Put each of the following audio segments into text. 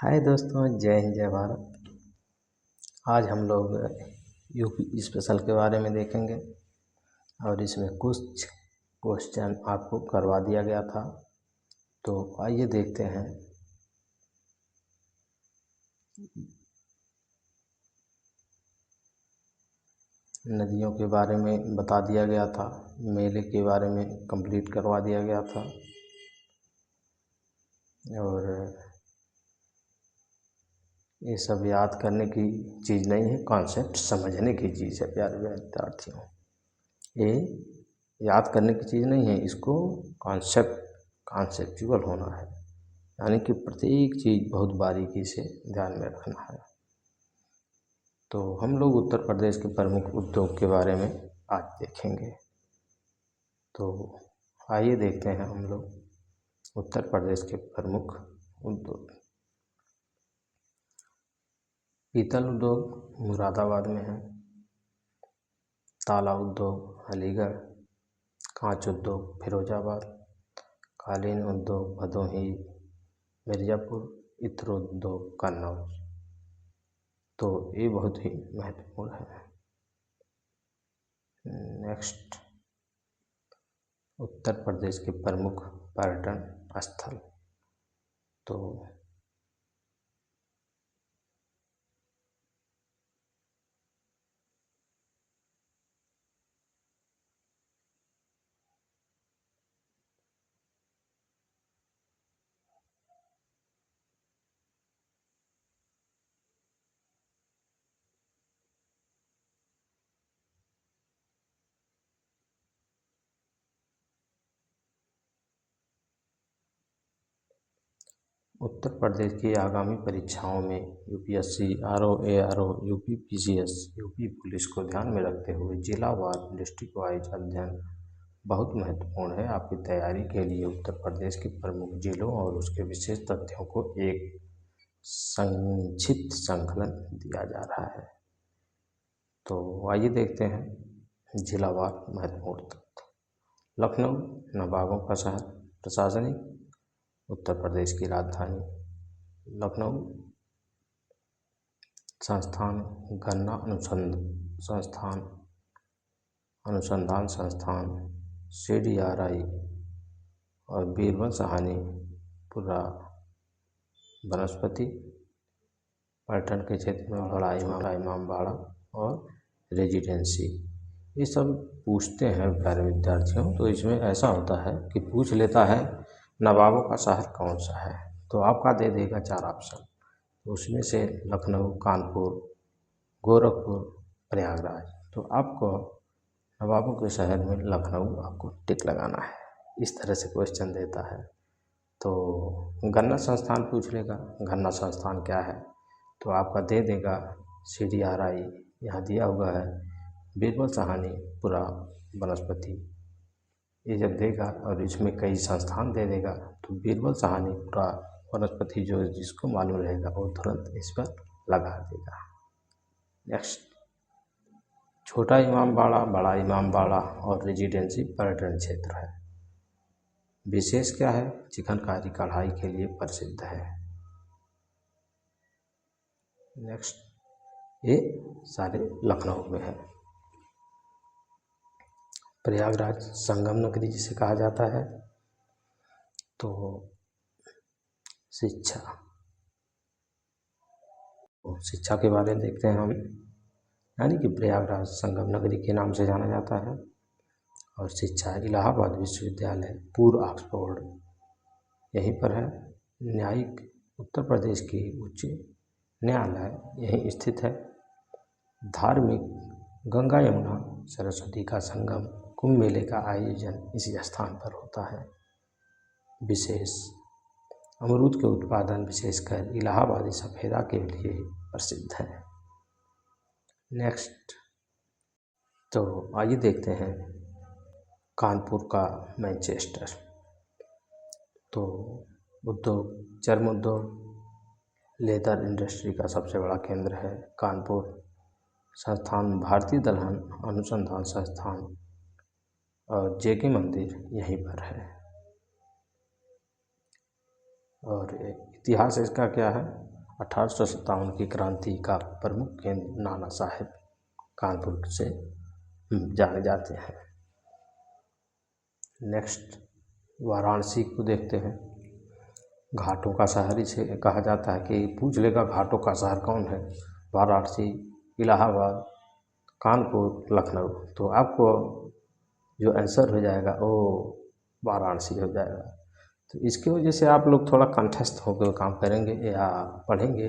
हाय दोस्तों, जय हिंद जय भारत। आज हम लोग यूपी स्पेशल के बारे में देखेंगे और इसमें कुछ क्वेश्चन आपको करवा दिया गया था। तो आइए देखते हैं। नदियों के बारे में बता दिया गया था, मेले के बारे में कंप्लीट करवा दिया गया था और ये सब याद करने की चीज़ नहीं है, कॉन्सेप्ट समझने की चीज़ है प्यारे विद्यार्थियों। ये याद करने की चीज़ नहीं है, इसको कॉन्सेप्चुअल होना है, यानी कि प्रत्येक चीज़ बहुत बारीकी से ध्यान में रखना है। तो हम लोग उत्तर प्रदेश के प्रमुख उद्योग के बारे में आज देखेंगे। तो आइए देखते हैं हम लोग उत्तर प्रदेश के प्रमुख उद्योग। पीतल उद्योग मुरादाबाद में है, ताला उद्योग अलीगढ़, कांच उद्योग फिरोजाबाद, कालीन उद्योग भदोही, मिर्ज़ापुर, इत्र उद्योग कन्नौज। तो ये बहुत ही महत्वपूर्ण है। नेक्स्ट, उत्तर प्रदेश के प्रमुख पर्यटन स्थल। तो उत्तर प्रदेश की आगामी परीक्षाओं में UPSC, RO, ARO, UP PCS, UP police को ध्यान में रखते हुए जिलावार डिस्ट्रिक्ट वाइज अध्ययन बहुत महत्वपूर्ण है। आपकी तैयारी के लिए उत्तर प्रदेश के प्रमुख जिलों और उसके विशेष तथ्यों को एक संक्षिप्त संकलन दिया जा रहा है। तो आइए देखते हैं जिलावार महत्वपूर्ण तथ्य। लखनऊ नवाबों का शहर, प्रशासनिक उत्तर प्रदेश की राजधानी लखनऊ। संस्थान गन्ना अनुसंधान संस्थान CDRI और बीरबल साहनी पुरा वनस्पति। पर्यटन के क्षेत्र में बड़ा इमामबाड़ा और रेजिडेंसी। ये सब पूछते हैं प्यारे विद्यार्थियों। तो इसमें ऐसा होता है कि पूछ लेता है नवाबों का शहर कौन सा है, तो आपका दे देगा 4 ऑप्शन। तो उसमें से लखनऊ, कानपुर, गोरखपुर, प्रयागराज। तो आपको नवाबों के शहर में लखनऊ आपको टिक लगाना है। इस तरह से क्वेश्चन देता है। तो गन्ना संस्थान पूछ लेगा, गन्ना संस्थान क्या है, तो आपका दे देगा CDRI, यहाँ दिया हुआ है बीरबल साहनी पुरा वनस्पति। ये जब देगा और इसमें कई संस्थान दे देगा तो बीरबल साहनी पुरा वनस्पति जो जिसको मालूम रहेगा वो तुरंत इस पर लगा देगा। नेक्स्ट, छोटा इमामबाड़ा, बड़ा इमामबाड़ा और रेजिडेंसी पर्यटन क्षेत्र है। विशेष क्या है? चिकनकारी कढ़ाई के लिए प्रसिद्ध है। नेक्स्ट, ये सारे लखनऊ में है। प्रयागराज संगम नगरी जिसे कहा जाता है। तो शिक्षा के बारे में देखते हैं हम, यानी कि प्रयागराज संगम नगरी के नाम से जाना जाता है। और शिक्षा इलाहाबाद विश्वविद्यालय, पूर्व ऑक्सफोर्ड यहीं पर है। न्यायिक उत्तर प्रदेश की उच्च न्यायालय यहीं स्थित है। धार्मिक गंगा यमुना सरस्वती का संगम, कुंभ मेले का आयोजन इसी स्थान पर होता है। विशेष अमरूद के उत्पादन विशेषकर इलाहाबादी सफ़ेदा के लिए प्रसिद्ध है। नेक्स्ट, तो आइए देखते हैं कानपुर का मैनचेस्टर। तो उद्योग, चर्म उद्योग, लेदर इंडस्ट्री का सबसे बड़ा केंद्र है कानपुर। संस्थान भारतीय दलहन अनुसंधान संस्थान और JK मंदिर यहीं पर है। और इतिहास इसका क्या है? 1857 की क्रांति का प्रमुख केंद्र नाना साहेब कानपुर से जाने जाते हैं। नेक्स्ट वाराणसी को देखते हैं। घाटों का शहर इसे कहा जाता है कि पूछ लेगा घाटों का शहर कौन है, वाराणसी, इलाहाबाद, कानपुर, लखनऊ, तो आपको जो आंसर हो जाएगा वो वाराणसी हो जाएगा। तो इसकी वजह से आप लोग थोड़ा कंठस्थ होकर काम करेंगे या पढ़ेंगे,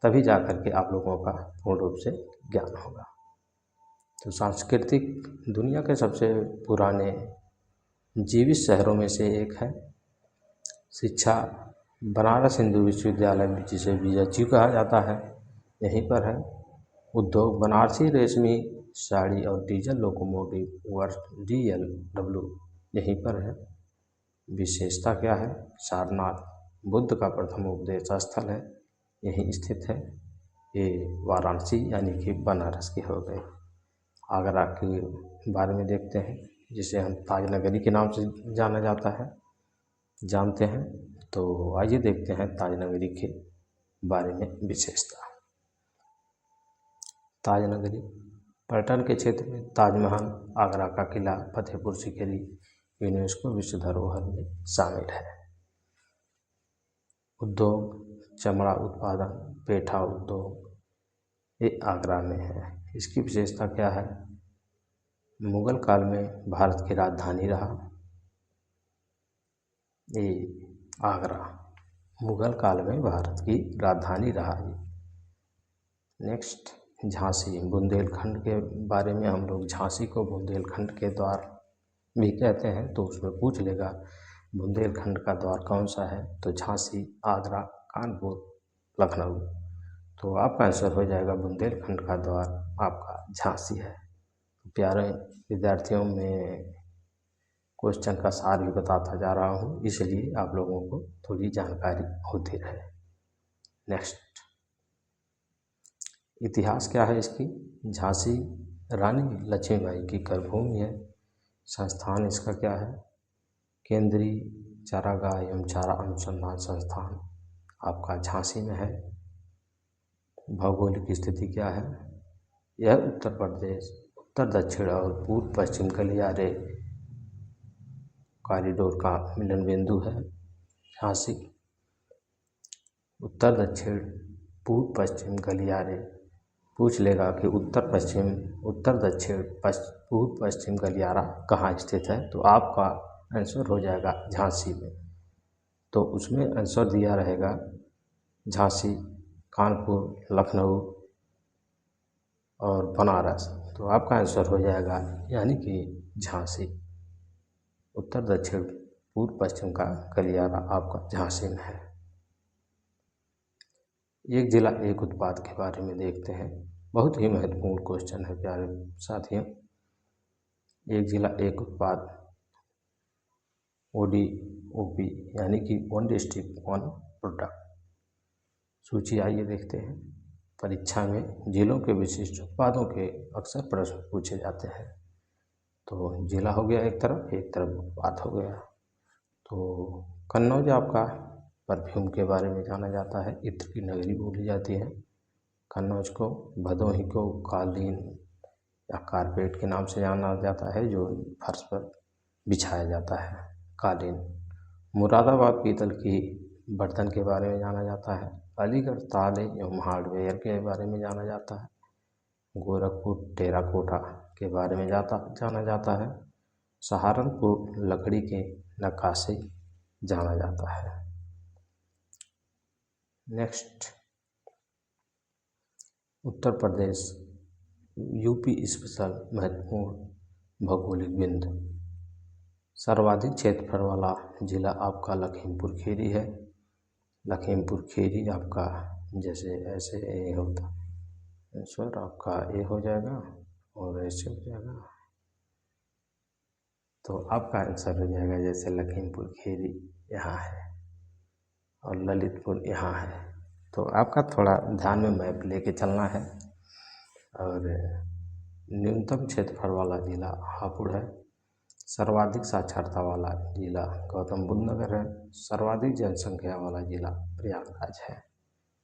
तभी जा कर के आप लोगों का पूर्ण रूप से ज्ञान होगा। तो सांस्कृतिक दुनिया के सबसे पुराने जीवित शहरों में से एक है। शिक्षा बनारस हिंदू विश्वविद्यालय जिसे BHU कहा जाता है, यहीं पर है। उद्योग बनारसी रेशमी साड़ी और डीजल लोकोमोटिव वर्ष DLW यहीं पर है। विशेषता क्या है? सारनाथ बुद्ध का प्रथम उपदेश स्थल है, यहीं स्थित है। ये वाराणसी यानी कि बनारस की हो गई। आगरा के बारे में देखते हैं, जिसे हम ताजनगरी के नाम से जाना जाता है, जानते हैं। तो आइए देखते हैं ताजनगरी के बारे में विशेषता। ताजनगरी पर्यटन के क्षेत्र में ताजमहल, आगरा का किला, फतेहपुर सीकरी यूनेस्को विश्व धरोहर में शामिल है। उद्योग चमड़ा उत्पादन, पेठा उद्योग, ये आगरा में है। इसकी विशेषता क्या है? मुगल काल में भारत की राजधानी रहा ये आगरा, मुगल काल में भारत की राजधानी रहा ये। नेक्स्ट झांसी, बुंदेलखंड के बारे में हम लोग झांसी को बुंदेलखंड के द्वार भी कहते हैं, तो उसमें पूछ लेगा बुंदेलखंड का द्वार कौन सा है, तो झांसी, आगरा, कानपुर, लखनऊ, तो आपका आंसर हो जाएगा बुंदेलखंड का द्वार आपका झांसी है। प्यारे विद्यार्थियों में क्वेश्चन का सार भी बताता जा रहा हूँ, इसलिए आप लोगों को थोड़ी जानकारी होती रहे। नेक्स्ट इतिहास क्या है इसकी? झांसी रानी लक्ष्मीबाई की कर्मभूमि है। संस्थान इसका क्या है? केंद्रीय चारागाह एवं चारा अनुसंधान संस्थान आपका झांसी में है। भौगोलिक स्थिति क्या है? यह उत्तर प्रदेश उत्तर दक्षिण और पूर्व पश्चिम गलियारे कॉरिडोर का मिलन बिंदु है। झांसी उत्तर दक्षिण पूर्व पश्चिम गलियारे पूछ लेगा कि उत्तर दक्षिण पूर्व पश्चिम गलियारा कहाँ स्थित है, तो आपका आंसर हो जाएगा झांसी में। तो उसमें आंसर दिया रहेगा झांसी, कानपुर, लखनऊ और बनारस, तो आपका आंसर हो जाएगा यानी कि झांसी। उत्तर दक्षिण पूर्व पश्चिम का गलियारा आपका झांसी में है। एक जिला एक उत्पाद के बारे में देखते हैं, बहुत ही महत्वपूर्ण क्वेश्चन है प्यारे साथियों। एक जिला एक उत्पाद ODOP यानी कि वन डिस्ट्रिक्ट वन प्रोडक्ट सूची आइए देखते हैं। परीक्षा में जिलों के विशिष्ट उत्पादों के अक्सर प्रश्न पूछे जाते हैं। तो जिला हो गया एक तरफ उत्पाद हो गया। तो कन्नौज आपका परफ्यूम के बारे में जाना जाता है, इत्र की नगरी बोली जाती है कन्नौज को। भदोही को कालीन या कारपेट के नाम से जाना जाता है, जो फर्श पर बिछाया जाता है, कालीन। मुरादाबाद पीतल की बर्तन के बारे में जाना जाता है। अलीगढ़ ताले एवं हार्डवेयर के बारे में जाना जाता है। गोरखपुर टेराकोटा के बारे में जाना जाता है। सहारनपुर लकड़ी के नक्काशी जाना जाता है। Next Uttar Pradesh UP special महत्वपूर्ण भौगोलिक बिंदु। सर्वाधिक क्षेत्रफल वाला जिला आपका लखीमपुर खीरी है। लखीमपुर खीरी आपका जैसे ऐसे ए होता आंसर आपका ए हो जाएगा और ऐसे हो जाएगा, तो आपका आंसर हो जाएगा जैसे लखीमपुर खीरी यहाँ है और ललितपुर यहाँ है। तो आपका थोड़ा ध्यान में मैप लेके चलना है। और न्यूनतम क्षेत्रफल वाला जिला हापुड़ है। सर्वाधिक साक्षरता वाला जिला गौतम बुद्ध नगर है। सर्वाधिक जनसंख्या वाला जिला प्रयागराज है।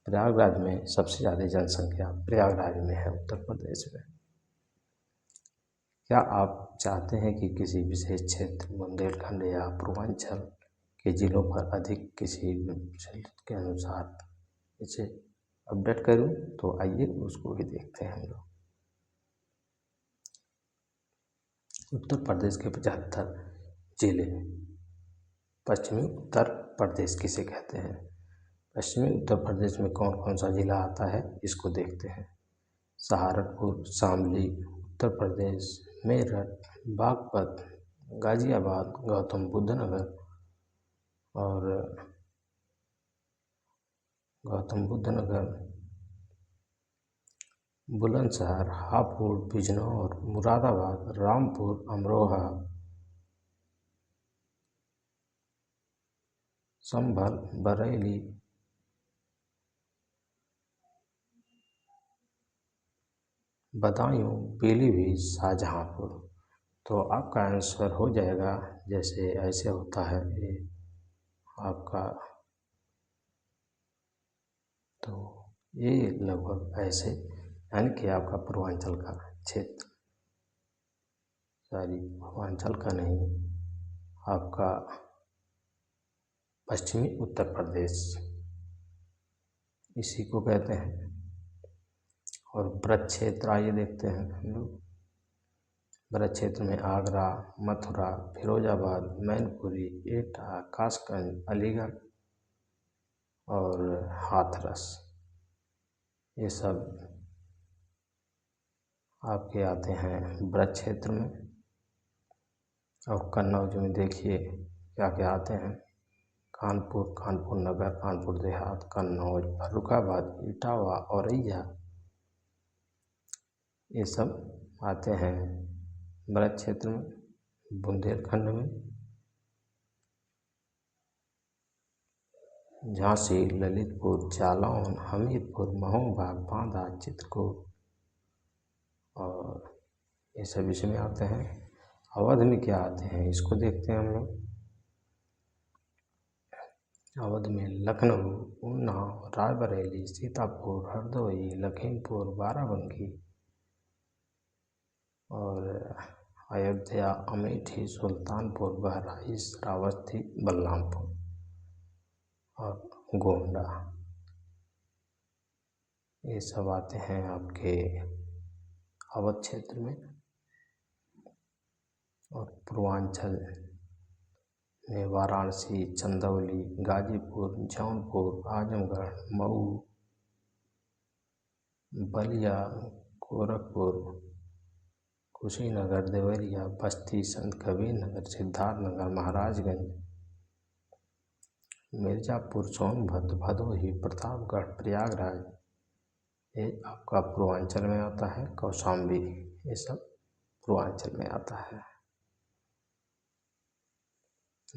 प्रयागराज में सबसे ज़्यादा जनसंख्या प्रयागराज में है उत्तर प्रदेश में। क्या आप चाहते हैं कि किसी विशेष क्षेत्र बुंदेलखंड या पूर्वांचल के जिलों पर अधिक किसी के अनुसार इसे अपडेट करूं? तो आइए उसको भी देखते हैं हम लोग। उत्तर प्रदेश के 75 जिले। पश्चिमी उत्तर प्रदेश किसे कहते हैं? पश्चिमी उत्तर प्रदेश में कौन कौन सा जिला आता है इसको देखते हैं। सहारनपुर, शामली उत्तर प्रदेश, मेरठ, बागपत, गाजियाबाद, गौतम बुद्ध नगर बुलंदशहर, हापुड़, बिजनौर, मुरादाबाद, रामपुर, अमरोहा, संभल, बरेली, बदायूं, पीलीभीत, शाहजहांपुर। तो आपका आंसर हो जाएगा जैसे ऐसे होता है ये आपका, तो ये लगभग ऐसे यानी कि आपका पूर्वांचल का क्षेत्र, सॉरी पूर्वांचल का नहीं, आपका पश्चिमी उत्तर प्रदेश इसी को कहते हैं। और ब्रज क्षेत्र आइए देखते हैं हम लोग। ब्रज क्षेत्र में आगरा, मथुरा, फिरोजाबाद, मैनपुरी, एटा, कासगंज, अलीगढ़ और हाथरस, ये सब आपके आते हैं ब्रज क्षेत्र में। और कन्नौज में देखिए क्या क्या आते हैं। कानपुर, कानपुर नगर, कानपुर देहात, कन्नौज, फर्रुखाबाद, इटावा, औरैया, ये सब आते हैं ब्रज क्षेत्र में। बुंदेलखंड में झांसी, ललितपुर, जालौन, हमीरपुर, महोबा, बांदा, चित्रकूट और ये सब इसमें आते हैं। अवध में क्या आते हैं इसको देखते हैं हम लोग। अवध में लखनऊ, उन्नाव, रायबरेली, सीतापुर, हरदोई, लखीमपुर, बाराबंकी और अयोध्या, अमेठी, सुल्तानपुर, बहराइच, श्रावस्ती, बलरामपुर और गोंडा, ये सब आते हैं आपके अवध क्षेत्र में। और पूर्वांचल में वाराणसी, चंदौली, गाजीपुर, जौनपुर, आजमगढ़, मऊ, बलिया, गोरखपुर, कुशीनगर, देवरिया, बस्ती, संत कबीर नगर, सिद्धार्थनगर, महाराजगंज, मिर्जापुर, सोनभद्र, भदोही, प्रतापगढ़, प्रयागराज, ये आपका पूर्वांचल में आता है। कौशाम्बी, ये सब पूर्वांचल में आता है।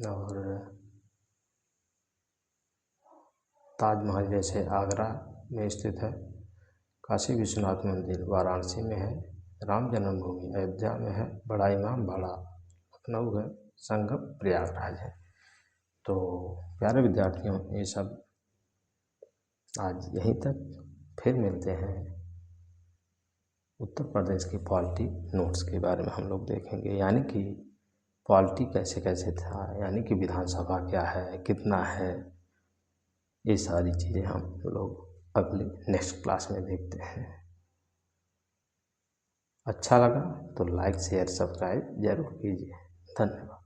और ताजमहल जैसे आगरा में स्थित है। काशी विश्वनाथ मंदिर वाराणसी में है। राम जन्मभूमि अयोध्या में है। बड़ा इमाम बाड़ा लखनऊ है। संगम प्रयागराज है। तो प्यारे विद्यार्थियों, ये सब आज यहीं तक, फिर मिलते हैं। उत्तर प्रदेश की पॉलिटी नोट्स के बारे में हम लोग देखेंगे, यानी कि पॉलिटी कैसे कैसे था, यानी कि विधानसभा क्या है, कितना है, ये सारी चीज़ें हम लोग अगले नेक्स्ट क्लास में देखते हैं। अच्छा लगा तो लाइक शेयर सब्सक्राइब जरूर कीजिए। धन्यवाद।